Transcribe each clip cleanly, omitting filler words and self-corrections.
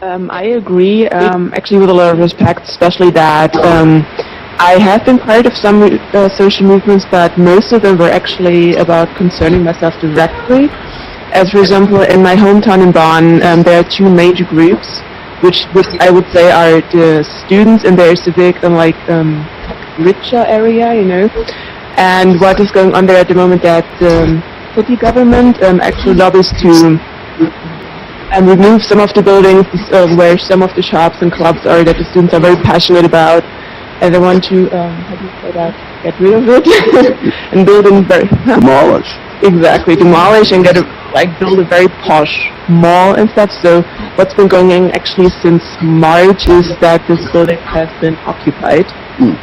I agree, actually with a lot of respect, especially that I have been part of some social movements, but most of them were actually about concerning myself directly. As for example, in my hometown in Bonn, there are two major groups, which I would say are the students in their civic and richer area, you know. And what is going on there at the moment, that the city government actually lobbies to remove some of the buildings where some of the shops and clubs are that the students are very passionate about, and they want to, how do you say that, get rid of it and build in demolish. Exactly, demolish and build a very posh mall and stuff. So what's been going on actually since March is that this building has been occupied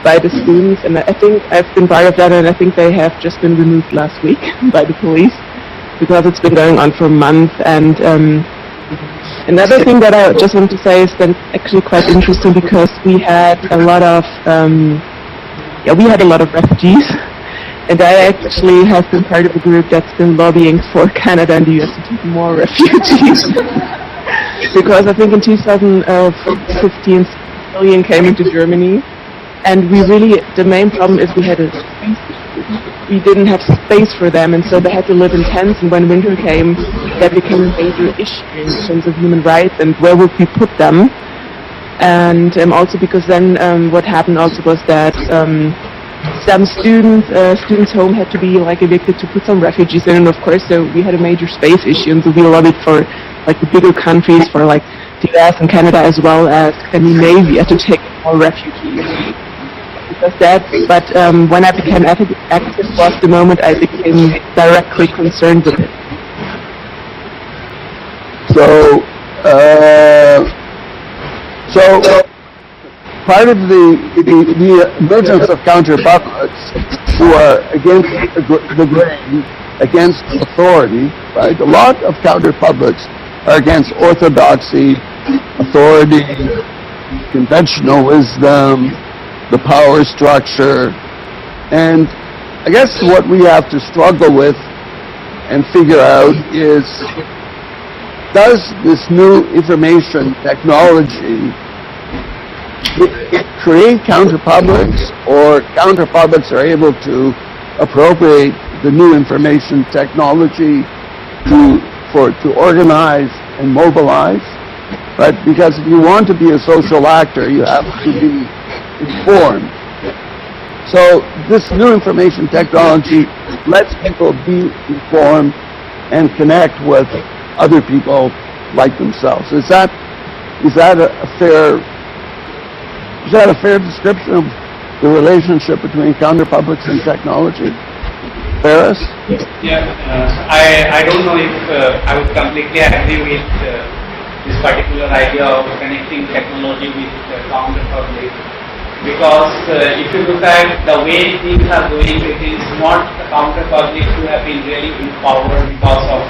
by the students, and I think I've been part of that, and I think they have just been removed last week by the police because it's been going on for a month. And another thing that I just want to say is that it's actually quite interesting because we had a lot of refugees, and I actually have been part of a group that's been lobbying for Canada and the US to take more refugees. Because I think in 2015, 6 million came into Germany, and the main problem is we didn't have space for them, and so they had to live in tents, and when winter came, that became a major issue in terms of human rights and where would we put them. And also because then what happened also was that some students' home had to be evicted to put some refugees in, and of course, so we had a major space issue, and so we lobbied for the bigger countries, for the US and Canada as well as Scandinavia, to take more refugees. But when I became active was the moment I became directly concerned with it. So part of the emergence of counter-puppets who are against the grain, against authority, right? A lot of counter-puppets are against orthodoxy, authority, conventional wisdom, the power structure. And I guess what we have to struggle with and figure out is, does this new information technology create counter-publics, or counter-publics are able to appropriate the new information technology to organize and mobilize, right? Because if you want to be a social actor, you have to be informed. So this new information technology lets people be informed and connect with other people like themselves. Is that a fair description of the relationship between counter-publics and technology? Ferris? Yeah, I don't know if I would completely agree with this particular idea of connecting technology with counter-public, because if you look at the way things are going, it is not the counter-public who have been really empowered because of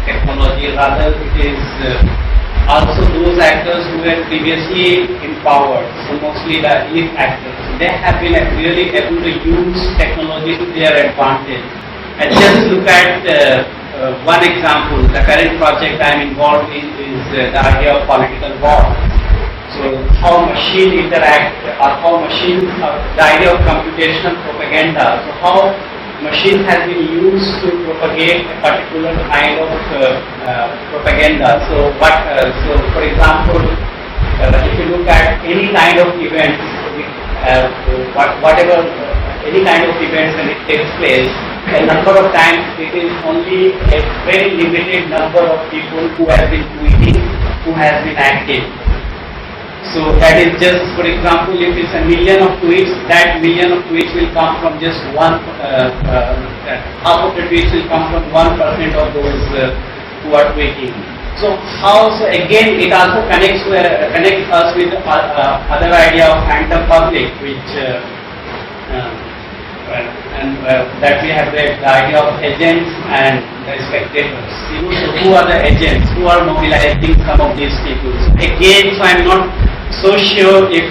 technology, rather it is also those actors who were previously empowered, so mostly the elite actors. They have been really able to use technology to their advantage. And just look at one example. The current project I am involved in is the idea of political war. So how machine interact, or how machine, the idea of computational propaganda. So how machine has been used to propagate a particular kind of propaganda. So for example, if you look at any kind of event, any kind of events when it takes place, a number of times it is only a very limited number of people who have been tweeting, who has been active. So that is just, for example, if it's a million of tweets, that million of tweets will come from just one, half of the tweets will come from 1% of those who are tweeting. So again, it also connects us with other idea of phantom public, which that we have read, the idea of agents and the spectators. So who are the agents? Who are mobilizing some of these people? So again, so I'm not so sure if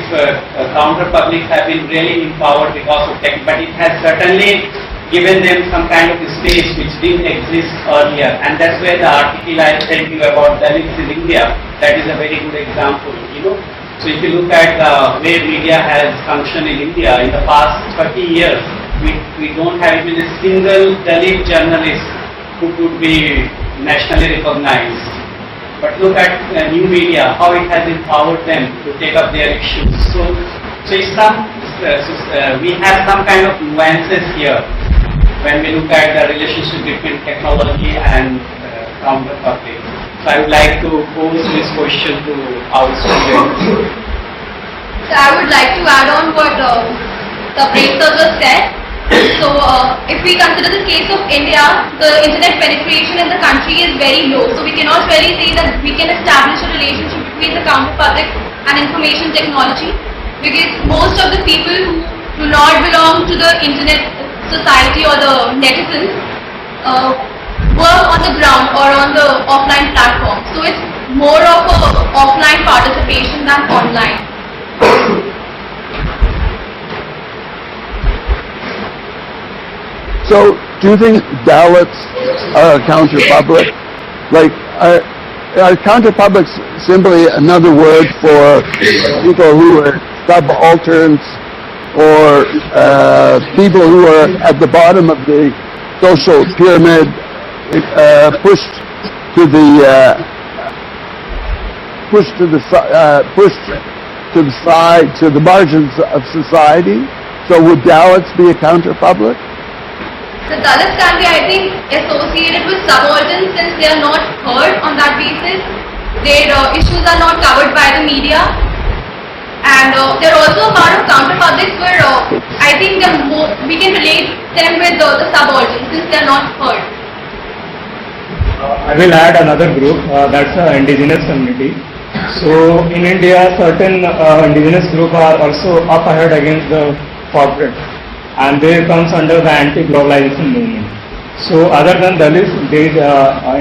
counter publics have been really empowered because of tech, but it has certainly given them some kind of space which didn't exist earlier. And that's where the article I sent you about Dalits in India, that is a very good example, you know. So if you look at the way media has functioned in India in the past 30 years, we don't have even a single Dalit journalist who could be nationally recognized. But look at new media, how it has empowered them to take up their issues. So it's we have some kind of nuances here when we look at the relationship between technology and counter public. So I would like to pose this question to our students. So I would like to add on what the brainstormer just said. So if we consider the case of India, the internet penetration in the country is very low. So we cannot really say that we can establish a relationship between the counter public and information technology, because most of the people who do not belong to the internet society or the netizens work on the ground or on the offline platform. So it's more of a offline participation than online. So, do you think Dalits are a counter-public? Like, are counter-publics simply another word for people who are subalterns or people who are at the bottom of the social pyramid, pushed to the margins of society? So would Dalits be a counter-public? The Dalits can be, I think, associated with subalterns since they are not heard on that basis. Their issues are not covered by the media. And they're also a part of counter-publics where I think we can relate them with the subalterns since they're not heard. I will add another group, that's the indigenous community. So in India, certain indigenous groups are also up ahead against the corporate, and they comes under the anti-globalization movement. So other than Dalits, these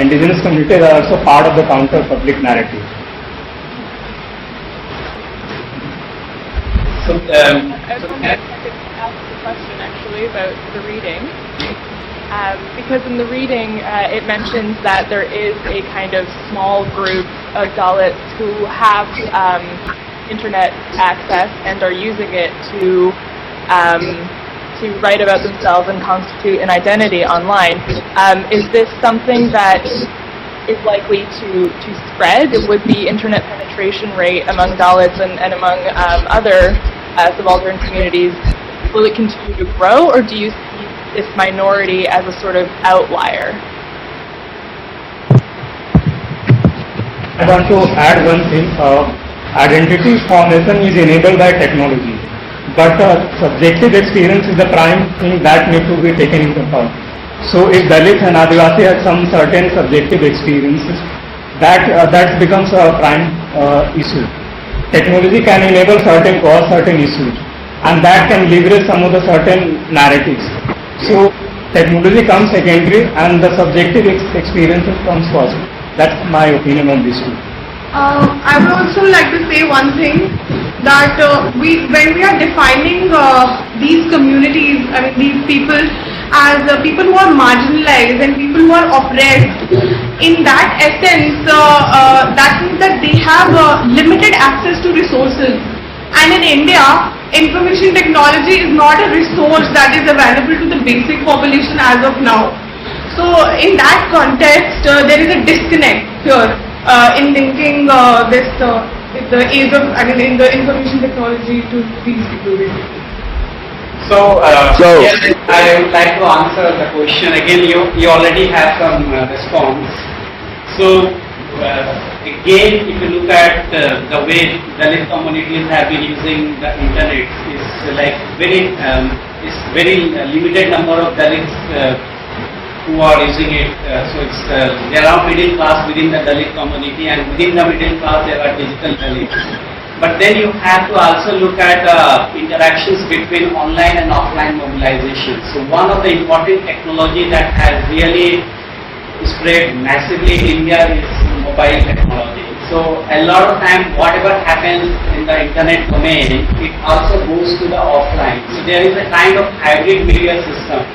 indigenous communities are also part of the counter-public narrative. I was wondering if I could ask a question actually about the reading. Because in the reading it mentions that there is a kind of small group of Dalits who have internet access and are using it to write about themselves and constitute an identity online. Is this something that is likely to spread? Would the internet penetration rate among Dalits and among other subaltern communities, will it continue to grow, or do you see this minority as a sort of outlier? I want to add one thing. Identity formation is enabled by technology, but subjective experience is the prime thing that needs to be taken into account. So if Dalits and Adivasi have some certain subjective experiences, that becomes a prime issue. Technology can enable certain cause, certain issues, and that can leverage some of the certain narratives. So technology comes secondary and the subjective experiences comes first. That's my opinion on this too. I would also like to say one thing, that when we are defining these communities, I mean these people as people who are marginalized and people who are oppressed, in that essence, that means that they have limited access to resources. And in India, information technology is not a resource that is available to the basic population as of now. So in that context, there is a disconnect here in linking this the age of, in the information technology to these people. So yes, I would like to answer the question. Again, you already have some response. So again, if you look at the way Dalit communities have been using the internet, is like very limited number of Dalits who are using it. So it's there are middle class within the Dalit community, and within the middle class there are digital Dalits. But then you have to also look at interactions between online and offline mobilization. So one of the important technology that has really spread massively in India is mobile technology. So a lot of time whatever happens in the internet domain, it also goes to the offline. So there is a kind of hybrid media system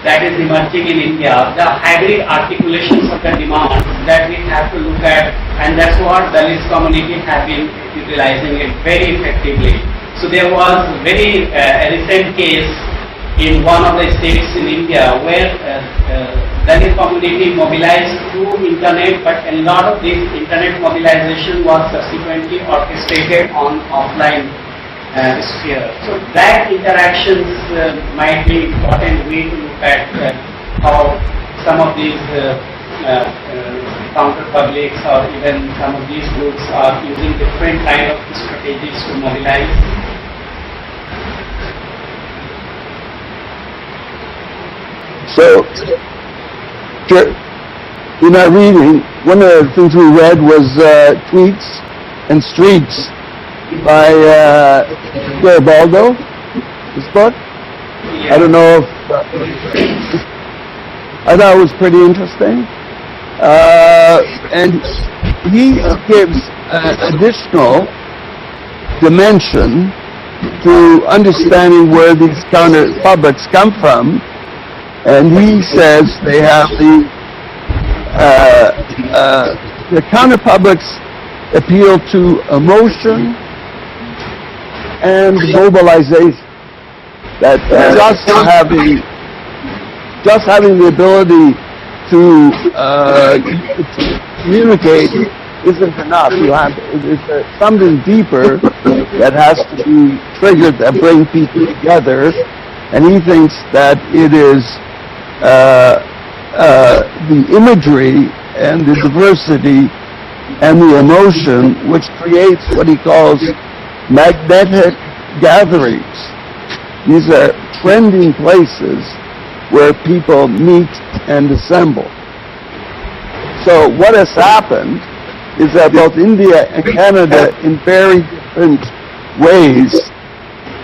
that is emerging in India, the hybrid articulations of the demand that we have to look at, and that's what Dalit community have been utilizing it very effectively. So there was a very recent case in one of the states in India where Dalit community mobilized through internet, but a lot of this internet mobilization was subsequently orchestrated on offline sphere. So that interactions might be important way to look at how some of these counter publics or even some of these groups are using different kind of strategies to mobilize. So, in our reading, one of the things we read was Tweets and Streets by Garibaldo, this book. I don't know if I thought it was pretty interesting, and he gives additional dimension to understanding where these counter publics come from, and he says they have the counter publics appeal to emotion and mobilization. That just having the ability to communicate isn't enough. You have something deeper that has to be triggered that bring people together, and he thinks that it is the imagery and the diversity and the emotion which creates what he calls magnetic gatherings. These are trending places where people meet and assemble. So what has happened is that both India and Canada, in very different ways,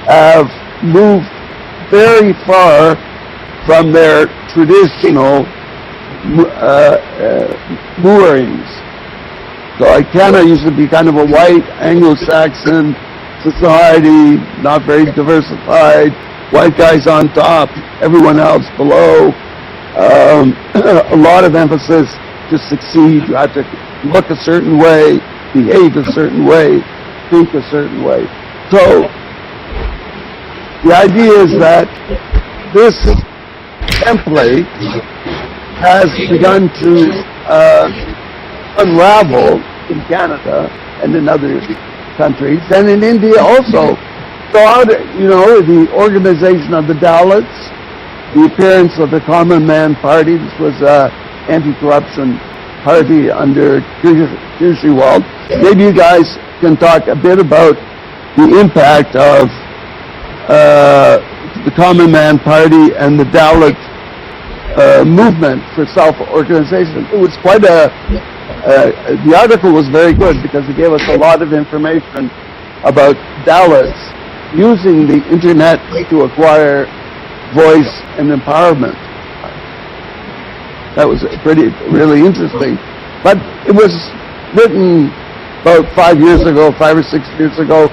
have moved very far from their traditional moorings. So like Canada used to be kind of a white Anglo-Saxon society, not very diversified, white guys on top, everyone else below. A lot of emphasis to succeed. You have to look a certain way, behave a certain way, think a certain way. So the idea is that this template has begun to unravel in Canada and in other countries, and in India also. So how do, the organization of the Dalits, the appearance of the Common Man Party, this was an anti-corruption party under Kejriwal. Maybe you guys can talk a bit about the impact of the Common Man Party and the Dalit movement for self-organization. It was quite the article was very good because it gave us a lot of information about Dalits using the internet to acquire voice and empowerment. That was really interesting. But it was written about 5 or 6 years ago.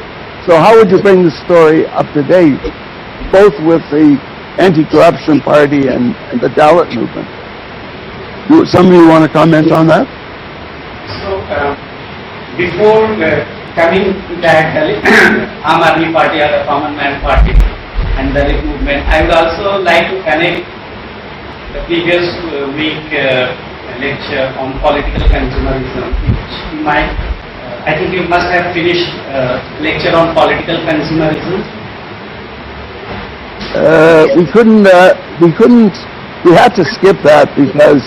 So how would you bring the story up to date, both with the anti-corruption party and the Dalit movement? Some of you want to comment on that? So, before coming to that Aam Aadmi Party or the Common Man Party and Dalit movement, I would also like to connect the previous week lecture on political consumerism, which you might, I think you must have finished lecture on political consumerism. We had to skip that because,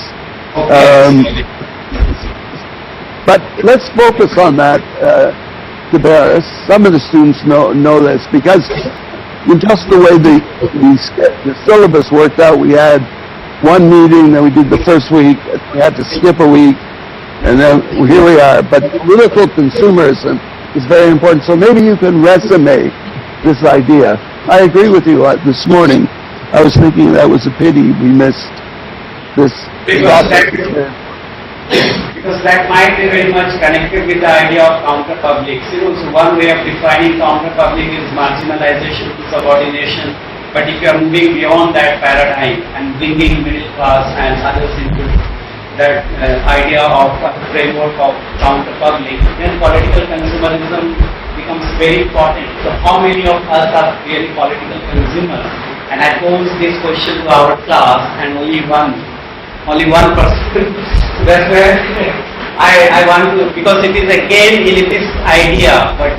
but let's focus on that, Debaris. Some of the students know this because just the way the syllabus worked out, we had one meeting, then we did the first week, we had to skip a week, and then here we are. But political consumerism is very important. So maybe you can resume this idea. I agree with you. This morning, I was thinking that was a pity we missed this. Because that might be very much connected with the idea of counter-publics. So one way of defining counter-public is marginalization to subordination. But if you are moving beyond that paradigm and bringing middle class and others into that idea of a framework of counter-public, then political consumerism becomes very important. So how many of us are really political consumers? And I pose this question to our class, and only one person. That's where I want to, because it is again elitist idea, but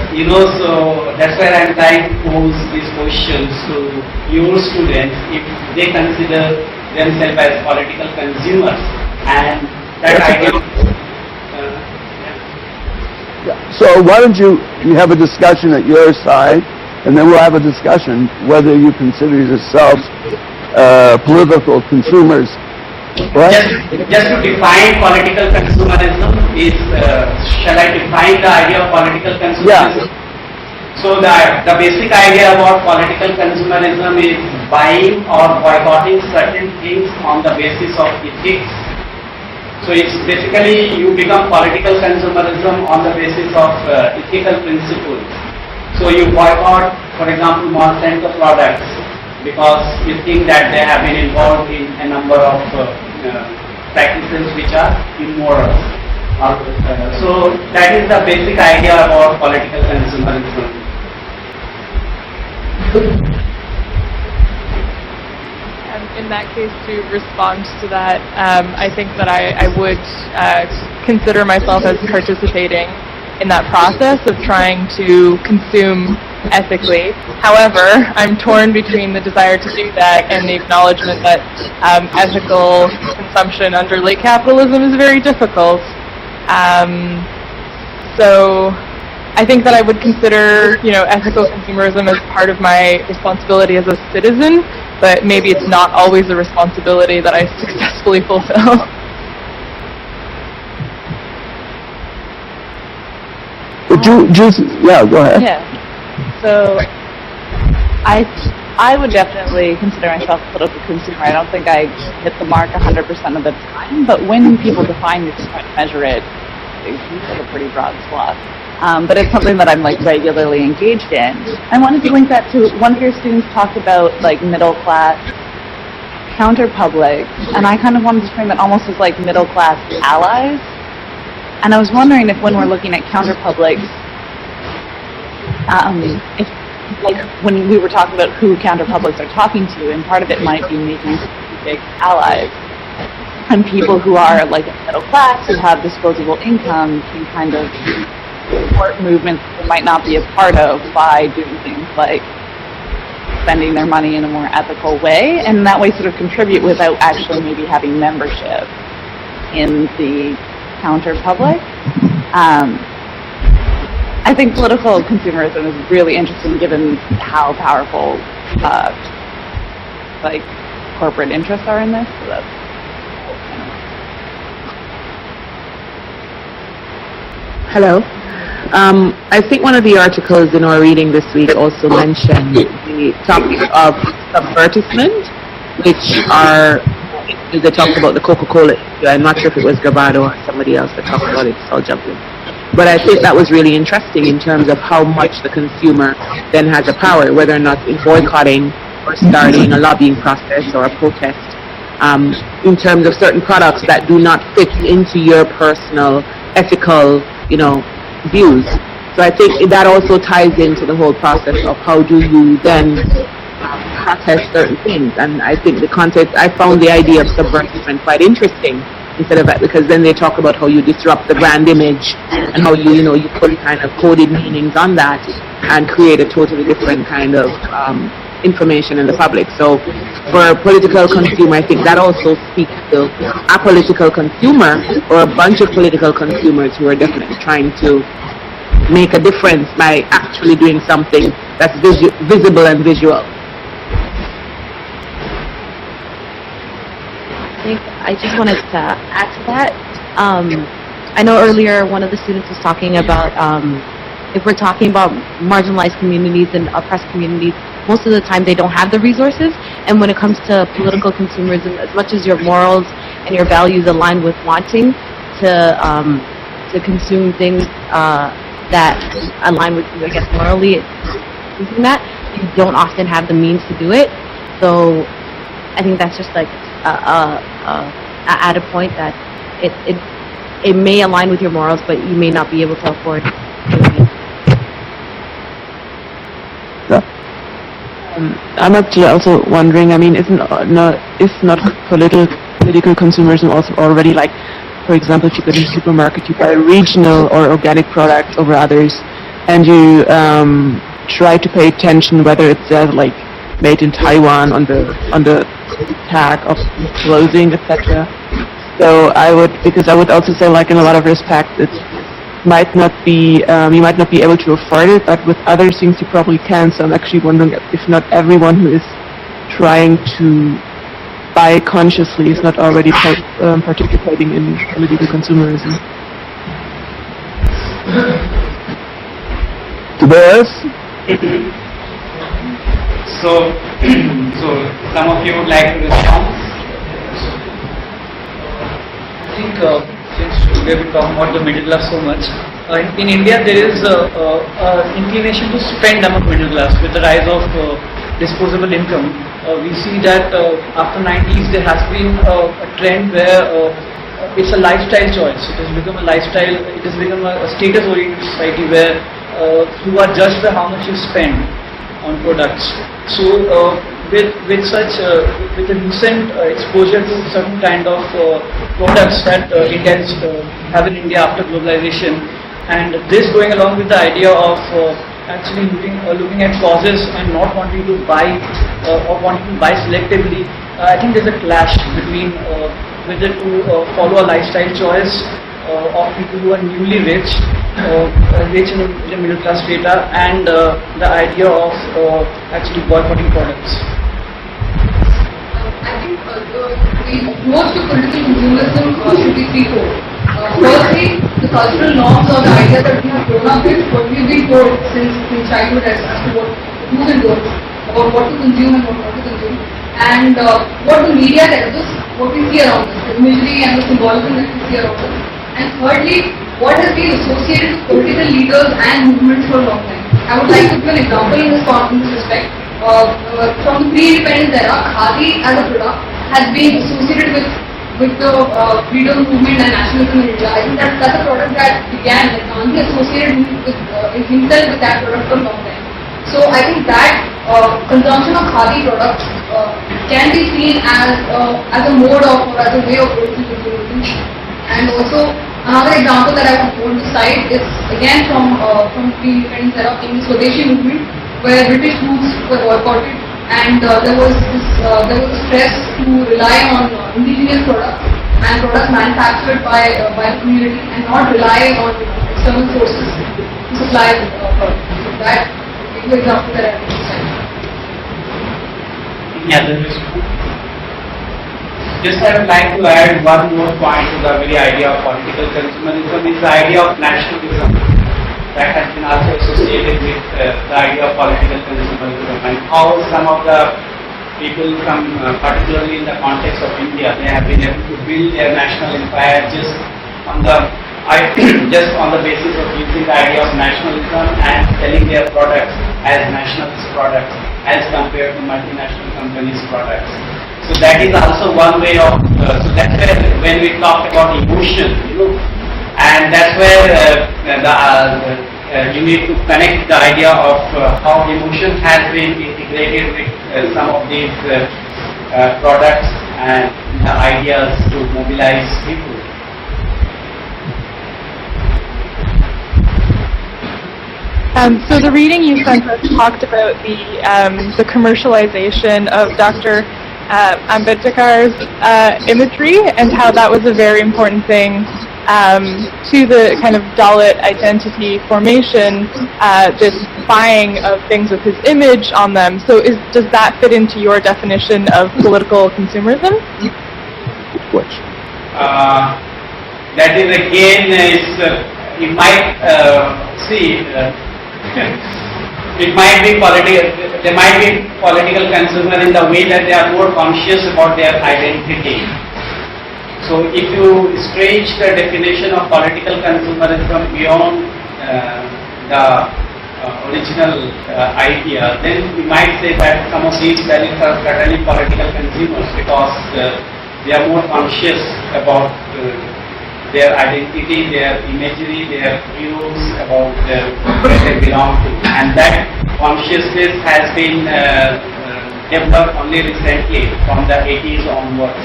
so that's where I'm trying to pose these questions to your students if they consider themselves as political consumers, and that idea. So why don't you have a discussion at your side, and then we'll have a discussion whether you consider yourselves political consumers. Right? Just to define political consumerism is, shall I define the idea of political consumerism? Yeah. So the basic idea about political consumerism is buying or boycotting certain things on the basis of ethics. So it's basically you become political consumerism on the basis of ethical principles. So you boycott, for example, Monsanto products because you think that they have been involved in a number of practices which are immoral. So that is the basic idea about political consumerism. In that case, to respond to that, I think that I would consider myself as participating in that process of trying to consume ethically. However, I'm torn between the desire to do that and the acknowledgement that ethical consumption under late capitalism is very difficult. So I think that I would consider, ethical consumerism as part of my responsibility as a citizen, but maybe it's not always a responsibility that I successfully fulfill. Yeah, go ahead. Yeah. So I would definitely consider myself a political consumer. I don't think I hit the mark 100% of the time, but when people define this, try to measure it, it's a pretty broad swath. But it's something that I'm regularly engaged in. I wanted to link that to one of your students talked about middle class counter-public, and I kind of wanted to frame it almost as middle class allies. And I was wondering if when we're looking at counter-public, if when we were talking about who counter-publics are talking to, and part of it might be making big allies. And people who are middle class, who have disposable income, can kind of support movements they might not be a part of by doing things like spending their money in a more ethical way, and that way sort of contribute without actually maybe having membership in the counter-public. I think political consumerism is really interesting given how powerful corporate interests are in this. So that's Hello. I think one of the articles in our reading this week also mentioned the topic of subvertisement, which they talked about the Coca-Cola issue. I'm not sure if it was Gabado or somebody else that talked about it, so I'll jump in. But I think that was really interesting in terms of how much the consumer then has a power, whether or not in boycotting or starting a lobbying process or a protest, in terms of certain products that do not fit into your personal ethical, views. So I think that also ties into the whole process of how do you then protest certain things. And I think I found the idea of subvertisement quite interesting instead of that, because then they talk about how you disrupt the brand image and how you put kind of coded meanings on that and create a totally different kind of information in the public. So for a political consumer, I think that also speaks to a political consumer or a bunch of political consumers who are definitely trying to make a difference by actually doing something that's visible and visual. I just wanted to add to that. I know earlier one of the students was talking about if we're talking about marginalized communities and oppressed communities, most of the time they don't have the resources. And when it comes to political consumerism, as much as your morals and your values align with wanting to consume things that align with you, I guess, morally, that you don't often have the means to do it. So I think that's just like at a point that it may align with your morals, but you may not be able to afford doing it. I'm actually also wondering, I mean, if not political consumerism also already, like, for example, if you go to the supermarket, you buy regional or organic products over others, and you try to pay attention whether it says, like, made in Taiwan on the tag of clothing, etc. So because I would also say, like, in a lot of respects, it might not be, you might not be able to afford it, but with other things you probably can. So I'm actually wondering if not everyone who is trying to buy consciously is not already participating in political consumerism. Tobias? So some of you would like to respond? I think since we have been talking about the middle class so much, in India there is inclination to spend among middle class with the rise of disposable income. We see that after 90s there has been a trend where it's a lifestyle choice. It has become a lifestyle. It has become a status-oriented society where you are judged by how much you spend on products. So with the recent exposure to certain kind of products that Indians have in India after globalization, and this going along with the idea of actually looking at causes and not wanting to buy or wanting to buy selectively, I think there's a clash between whether to follow a lifestyle choice of people who are newly rich in the middle class strata, and the idea of actually boycotting products. I think the approach to political consumerism should be threefold. Firstly, the cultural norms or the idea that we have grown up with, what we've been told since childhood as to what do's and don'ts, about what to consume and what not to consume, and what the media tells us, what we see around us, the imagery and the symbolism that we see around us. And thirdly, what has been associated with political leaders and movements for a long time. I would like to give an example in this respect. From the pre-independence era, khadi as a product has been associated with the freedom movement and nationalism in India. I think that's a product that began, like Gandhi associated himself with that product for a long time. So I think that consumption of khadi products can be seen as a mode of, or as a way of political consumerism. And also another example that I want to cite is again from the independence era in the Swadeshi movement, where British goods were boycotted, and there was a stress to rely on indigenous products and products manufactured by the community, and not rely on external sources to supply products. So that is the example that I want to cite. Just I would like to add one more point to the very idea of political consumerism, is the idea of nationalism that has been also associated with the idea of political consumerism, and how some of the people from, particularly in the context of India, they have been able to build their national empire just on the basis of using the idea of nationalism and selling their products as nationalist products as compared to multinational companies' products. So that is also one way of, so that's where when we talk about emotion, and that's where you need to connect the idea of how emotion has been integrated with some of these products and the ideas to mobilize people. So the reading you sent us talked about the commercialization of Dr. Ambedkar's imagery, and how that was a very important thing to the kind of Dalit identity formation, this buying of things with his image on them. So does that fit into your definition of political consumerism? Good question. That is again, you might see, it might be political. There might be political consumer in the way that they are more conscious about their identity. So if you stretch the definition of political consumerism beyond the original idea, then we might say that some of these values are certainly political consumers because they are more conscious about their identity, their imagery, their views about where they belong to. And that consciousness has been developed only recently from the 80s onwards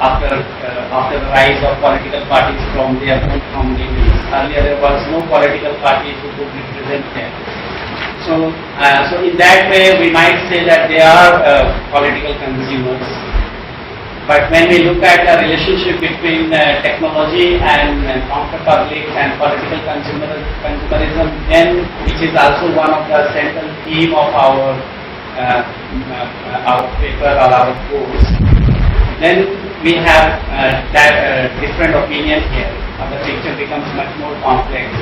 after the rise of political parties from their own communities. Earlier there was no political party who could represent them. So in that way we might say that they are political consumers. But when we look at the relationship between technology and counter-public and political consumerism, then which is also one of the central theme of our paper or our course, then we have that different opinion here. The picture becomes much more complex.